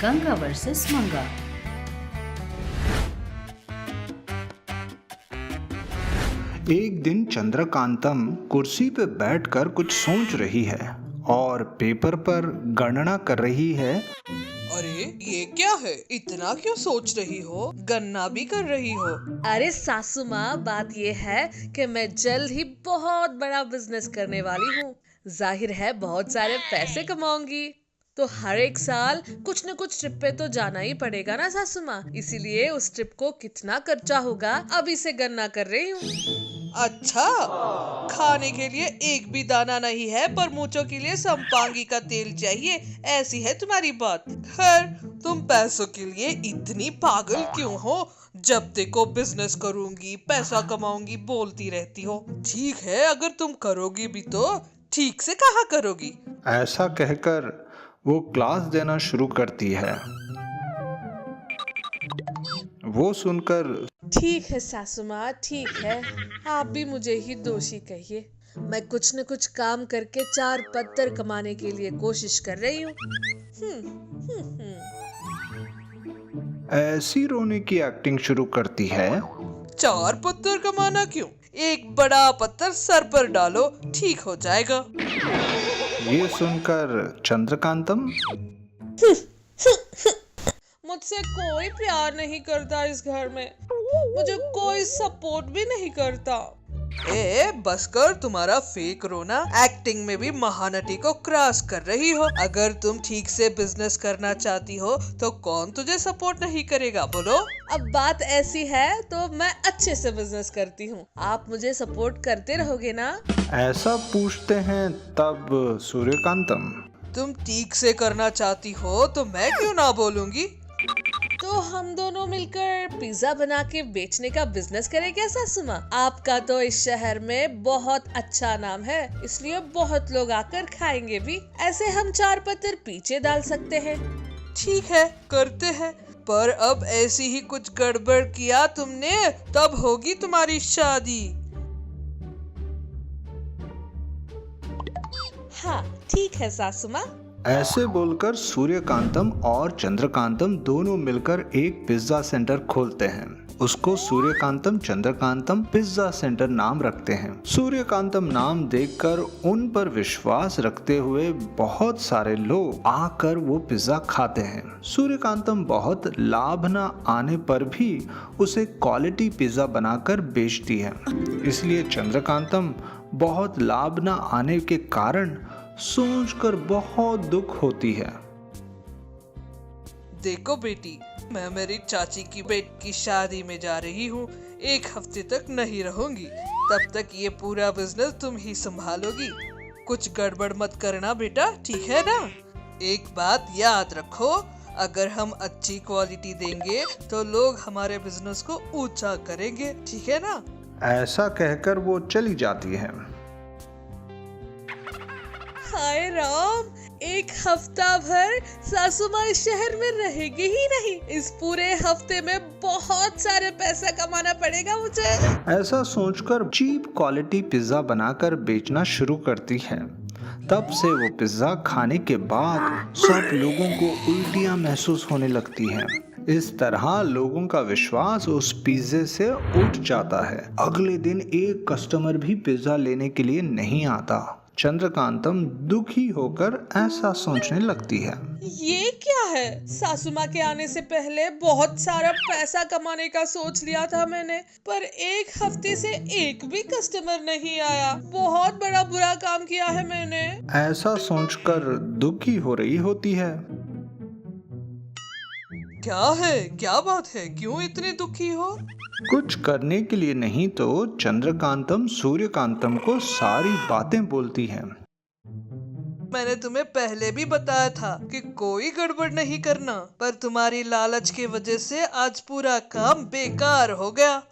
Ganga versus मंगा। एक दिन चंद्रकांतम कुर्सी पे बैठकर कुछ सोच रही है और पेपर पर गणना कर रही है। अरे ये क्या है? इतना क्यों सोच रही हो? गन्ना भी कर रही हो? अरे सासू माँ, बात ये है कि मैं जल्द ही बहुत बड़ा बिजनेस करने वाली हूँ। जाहिर है बहुत सारे पैसे कमाऊंगी, तो हर एक साल कुछ न कुछ ट्रिप पे तो जाना ही पड़ेगा ना सासू माँ। इसीलिए उस ट्रिप को कितना खर्चा होगा अभी से गणना कर रही हूँ। अच्छा, खाने के लिए एक भी दाना नहीं है पर मूंछों के लिए संपांगी का तेल चाहिए, ऐसी है तुम्हारी बात। खैर, तुम पैसों के लिए इतनी पागल क्यों हो? जब देखो बिजनेस करूंगी, पैसा कमाऊंगी बोलती रहती हो। ठीक है, अगर तुम करोगी भी तो ठीक से कहाँ करोगी? ऐसा कहकर वो क्लास देना शुरू करती है। वो सुनकर ठीक है सासू माँ, ठीक है, आप भी मुझे ही दोषी कहिए। मैं कुछ न कुछ काम करके 4 पत्तर कमाने के लिए कोशिश कर रही हूँ। ऐसी रोने की एक्टिंग शुरू करती है। 4 पत्थर कमाना क्यों? एक बड़ा पत्थर सर पर डालो, ठीक हो जाएगा। ये सुनकर चंद्रकांतम मुझसे कोई प्यार नहीं करता इस घर में, मुझे कोई सपोर्ट भी नहीं करता। बस कर तुम्हारा फेक रोना। एक्टिंग में भी महानटी को क्रॉस कर रही हो। अगर तुम ठीक से बिजनेस करना चाहती हो तो कौन तुझे सपोर्ट नहीं करेगा, बोलो? अब बात ऐसी है तो मैं अच्छे से बिजनेस करती हूँ, आप मुझे सपोर्ट करते रहोगे ना? ऐसा पूछते हैं तब सूर्यकांतम तुम ठीक से करना चाहती हो तो मैं क्यों ना बोलूंगी? तो हम दोनों मिलकर पिज्जा बना के बेचने का बिजनेस करें क्या सासू माँ? आपका तो इस शहर में बहुत अच्छा नाम है, इसलिए बहुत लोग आकर खाएंगे भी। ऐसे हम 4 पत्थर पीछे डाल सकते हैं। ठीक है, करते हैं, पर अब ऐसी ही कुछ गड़बड़ किया तुमने तब होगी तुम्हारी शादी। हाँ ठीक है सासू माँ। ऐसे बोलकर सूर्यकांतम और चंद्रकांतम दोनों मिलकर एक पिज्जा सेंटर खोलते हैं। उसको सूर्यकांतम चंद्रकांतम पिज्जा सेंटर नाम रखते हैं। सूर्यकांतम नाम देखकर उन पर विश्वास रखते हुए बहुत सारे लोग आकर वो पिज्जा खाते हैं। सूर्यकांतम बहुत लाभ न आने पर भी उसे क्वालिटी पिज्जा बनाकर बेचती है। इसलिए चंद्रकांतम बहुत लाभ न आने के कारण सोचकर बहुत दुख होती है। देखो बेटी, मैं मेरी चाची की बेटी की शादी में जा रही हूँ। 1 हफ्ते तक नहीं रहूंगी, तब तक ये पूरा बिजनेस तुम ही संभालोगी। कुछ गड़बड़ मत करना बेटा, ठीक है ना? एक बात याद रखो, अगर हम अच्छी क्वालिटी देंगे तो लोग हमारे बिजनेस को ऊंचा करेंगे, ठीक है ना? ऐसा कहकर वो चली जाती है। हाय राम, 1 हफ्ता भर सासू माँ इस शहर में रहेगी ही नहीं। इस पूरे हफ्ते में बहुत सारे पैसा कमाना पड़ेगा मुझे। ऐसा सोचकर चीप क्वालिटी पिज्जा बनाकर बेचना शुरू करती है। तब से वो पिज्जा खाने के बाद सब लोगों को उल्टियां महसूस होने लगती हैं। इस तरह लोगों का विश्वास उस पिज्जे से उठ जाता है। अगले दिन एक कस्टमर भी पिज्जा लेने के लिए नहीं आता। चंद्रकांतम दुखी होकर ऐसा सोचने लगती है, ये क्या है? सासू माँ के आने से पहले बहुत सारा पैसा कमाने का सोच लिया था मैंने, पर 1 हफ्ते से एक भी कस्टमर नहीं आया। बहुत बड़ा बुरा काम किया है मैंने। ऐसा सोचकर दुखी हो रही होती है। क्या है, क्या बात है, क्यों इतनी दुखी हो? कुछ करने के लिए नहीं तो चंद्रकांतम सूर्यकांतम को सारी बातें बोलती है। मैंने तुम्हें पहले भी बताया था कि कोई गड़बड़ नहीं करना, पर तुम्हारी लालच की वजह से आज पूरा काम बेकार हो गया।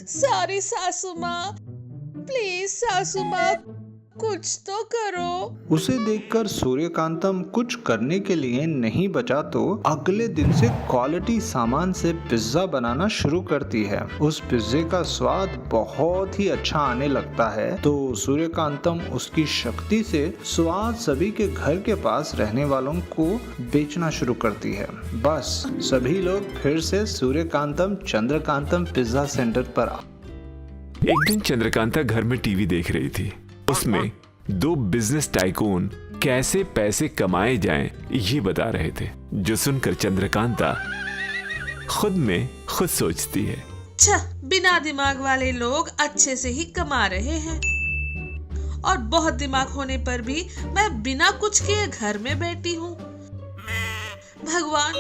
सॉरी सासू माँ, प्लीज सासू माँ, कुछ तो करो। उसे देखकर सूर्यकांतम कुछ करने के लिए नहीं बचा तो अगले दिन से क्वालिटी सामान से पिज्जा बनाना शुरू करती है। उस पिज्जे का स्वाद बहुत ही अच्छा आने लगता है तो सूर्यकांतम उसकी शक्ति से स्वाद सभी के घर के पास रहने वालों को बेचना शुरू करती है। बस सभी लोग फिर से सूर्यकांतम चंद्रकांतम पिज्जा सेंटर पर एक दिन चंद्रकांता घर में टीवी देख रही थी। उसमें दो बिजनेस टाइकून कैसे पैसे कमाए जाएं ये बता रहे थे, जो सुनकर चंद्रकांता खुद में खुद सोचती है, अच्छा, बिना दिमाग वाले लोग अच्छे से ही कमा रहे हैं और बहुत दिमाग होने पर भी मैं बिना कुछ किए घर में बैठी हूँ। भगवान,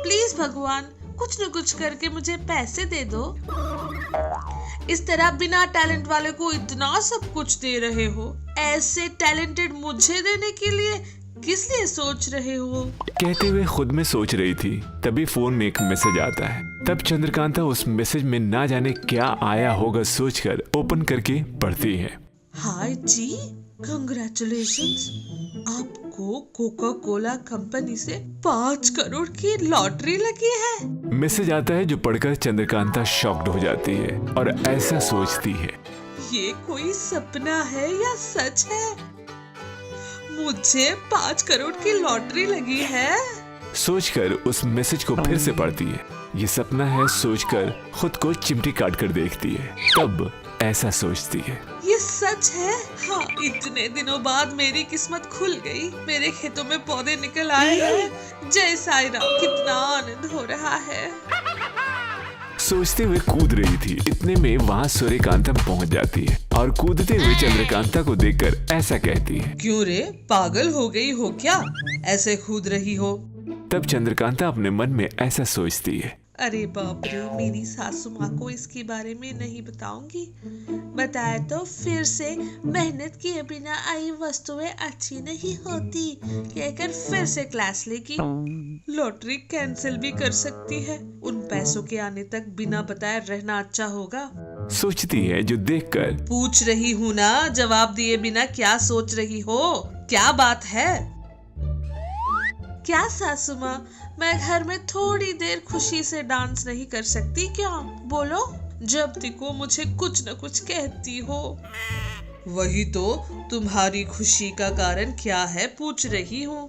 प्लीज भगवान, कुछ न कुछ करके मुझे पैसे दे दो। इस तरह बिना टैलेंट वाले को इतना सब कुछ दे रहे हो, ऐसे टैलेंटेड मुझे देने के लिए किस लिए सोच रहे हो? कहते हुए खुद में सोच रही थी, तभी फोन में एक मैसेज आता है। तब चंद्रकांता उस मैसेज में ना जाने क्या आया होगा सोचकर ओपन करके पढ़ती है। हाय जी, कंग्रेचुलेशंस, आपको कोका कोला कंपनी से 5 करोड़ की लॉटरी लगी है। मैसेज आता है जो पढ़कर चंद्रकांता शॉक्ड हो जाती है और ऐसा सोचती है, ये कोई सपना है या सच है? मुझे 5 करोड़ की लॉटरी लगी है। सोचकर उस मैसेज को फिर से पढ़ती है। ये सपना है सोचकर खुद को चिमटी काट कर देखती है। तब ऐसा सोचती है, ये सच है। हाँ, इतने दिनों बाद मेरी किस्मत खुल गई, मेरे खेतों में पौधे निकल आए हैं। जय साईं राम, कितना आनंद हो रहा है। सोचते हुए कूद रही थी, इतने में वहाँ सूर्यकांतम पहुँच जाती है और कूदते हुए चंद्रकांता को देखकर ऐसा कहती है, क्यों रे, पागल हो गई हो क्या, ऐसे कूद रही हो? तब चंद्रकांता अपने मन में ऐसा सोचती है, अरे बाप रे, मेरी सासू माँ को इसके बारे में नहीं बताऊंगी। बताया तो फिर से मेहनत किए बिना आई वस्तुएं अच्छी नहीं होती कहकर फिर से क्लास लेगी। लॉटरी कैंसिल भी कर सकती है। उन पैसों के आने तक बिना बताए रहना अच्छा होगा। सोचती है, जो देखकर पूछ रही हूँ ना, जवाब दिए बिना क्या सोच रही हो? क्या बात है? क्या सासू माँ, मैं घर में थोड़ी देर खुशी से डांस नहीं कर सकती क्या? बोलो, जब देखो मुझे कुछ न कुछ कहती हो। वही तो, तुम्हारी खुशी का कारण क्या है पूछ रही हूँ।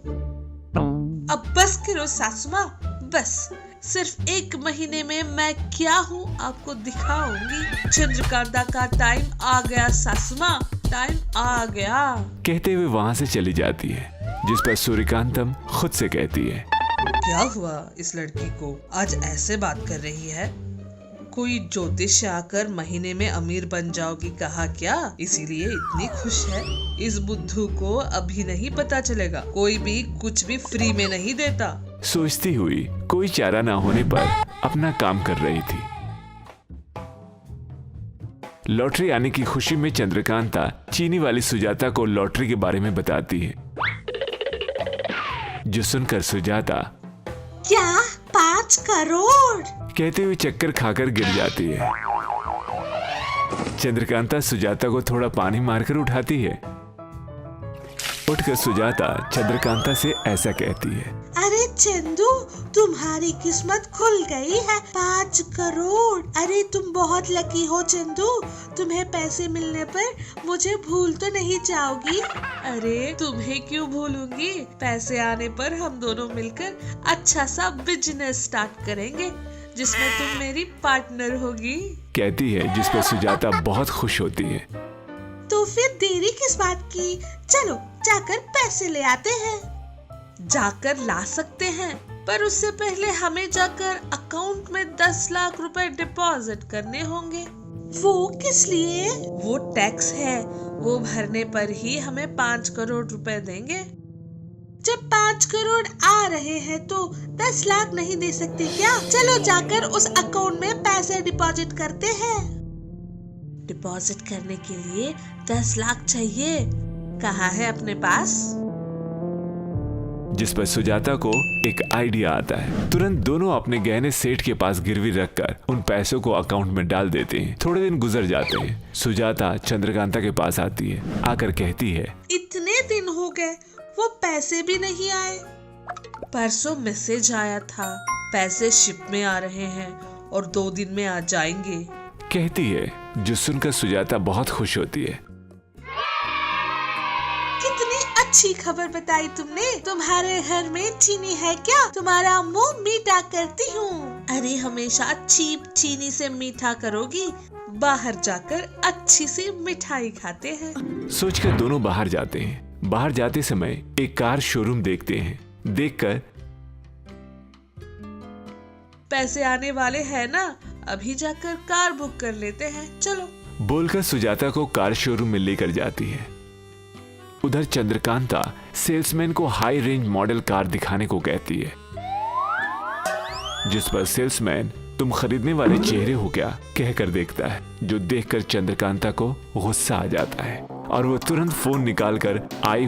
अब बस करो सासू माँ, बस। सिर्फ 1 महीने में मैं क्या हूँ आपको दिखाऊंगी। चंद्रकांता का टाइम आ गया सासू माँ, टाइम आ गया। कहते हुए वहाँ से चली जाती है, जिस पर सूर्यकांतम खुद से कहती है, क्या हुआ इस लड़की को, आज ऐसे बात कर रही है? कोई ज्योतिष आकर महीने में अमीर बन जाओगी कहा क्या, इसीलिए इतनी खुश है? इस बुद्धू को अभी नहीं पता चलेगा, कोई भी कुछ भी फ्री में नहीं देता। सोचती हुई कोई चारा ना होने पर अपना काम कर रही थी। लॉटरी आने की खुशी में चंद्रकांता चीनी वाली सुजाता को लॉटरी के बारे में बताती है, जो सुनकर सुजाता क्या 5 करोड़ कहते हुए चक्कर खाकर गिर जाती है। चंद्रकांता सुजाता को थोड़ा पानी मारकर उठाती है। उठकर सुजाता चंद्रकांता से ऐसा कहती है, अरे चंदू, तुम्हारी किस्मत खुल गई है, 5 करोड़। अरे तुम बहुत लकी हो चंदू, तुम्हें पैसे मिलने पर मुझे भूल तो नहीं जाओगी? अरे तुम्हें क्यों भूलूंगी, पैसे आने पर हम दोनों मिलकर अच्छा सा बिजनेस स्टार्ट करेंगे, जिसमें तुम मेरी पार्टनर होगी। कहती है, जिस पर सुजाता बहुत खुश होती है। तो फिर देरी किस बात की, चलो जाकर पैसे ले आते हैं। जाकर ला सकते हैं, पर उससे पहले हमें जाकर अकाउंट में 10 लाख रुपए डिपॉजिट करने होंगे। वो किस लिए? वो टैक्स है, वो भरने पर ही हमें 5 करोड़ रुपए देंगे। जब 5 करोड़ आ रहे हैं तो 10 लाख नहीं दे सकते क्या? चलो जाकर उस अकाउंट में पैसे डिपॉजिट करते हैं। डिपॉजिट करने के लिए 10 लाख चाहिए, कहाँ है अपने पास? जिस पर सुजाता को एक आइडिया आता है। तुरंत दोनों अपने गहने सेठ के पास गिरवी रखकर उन पैसों को अकाउंट में डाल देते हैं। थोड़े दिन गुजर जाते हैं। सुजाता चंद्रकांता के पास आती है, आकर कहती है, इतने दिन हो गए, वो पैसे भी नहीं आए। परसों मैसेज आया था, पैसे शिप में आ रहे हैं और 2 दिन में आ जाएंगे। कहती है, जो सुनकर सुजाता बहुत खुश होती है। कितनी अच्छी खबर बताई तुमने। तुम्हारे घर में चीनी है क्या? तुम्हारा मुंह मीठा करती हूँ। अरे हमेशा चीप चीनी से मीठा करोगी, बाहर जाकर अच्छी सी मिठाई खाते हैं। सोचकर दोनों बाहर जाते हैं। बाहर जाते समय एक कार शोरूम देखते हैं। देखकर, पैसे आने वाले हैं ना, अभी जाकर कार बुक कर लेते हैं, चलो। बोलकर सुजाता को कार शोरूम में लेकर जाती है। उधर चंद्रकांता सेल्समैन को हाई रेंज मॉडल कार दिखाने को कहती है, जिस पर सेल्समैन तुम खरीदने वाले चेहरे हो क्या कहकर देखता है, जो देखकर चंद्रकांता को गुस्सा आ जाता है और वो तुरंत फोन निकालकर आई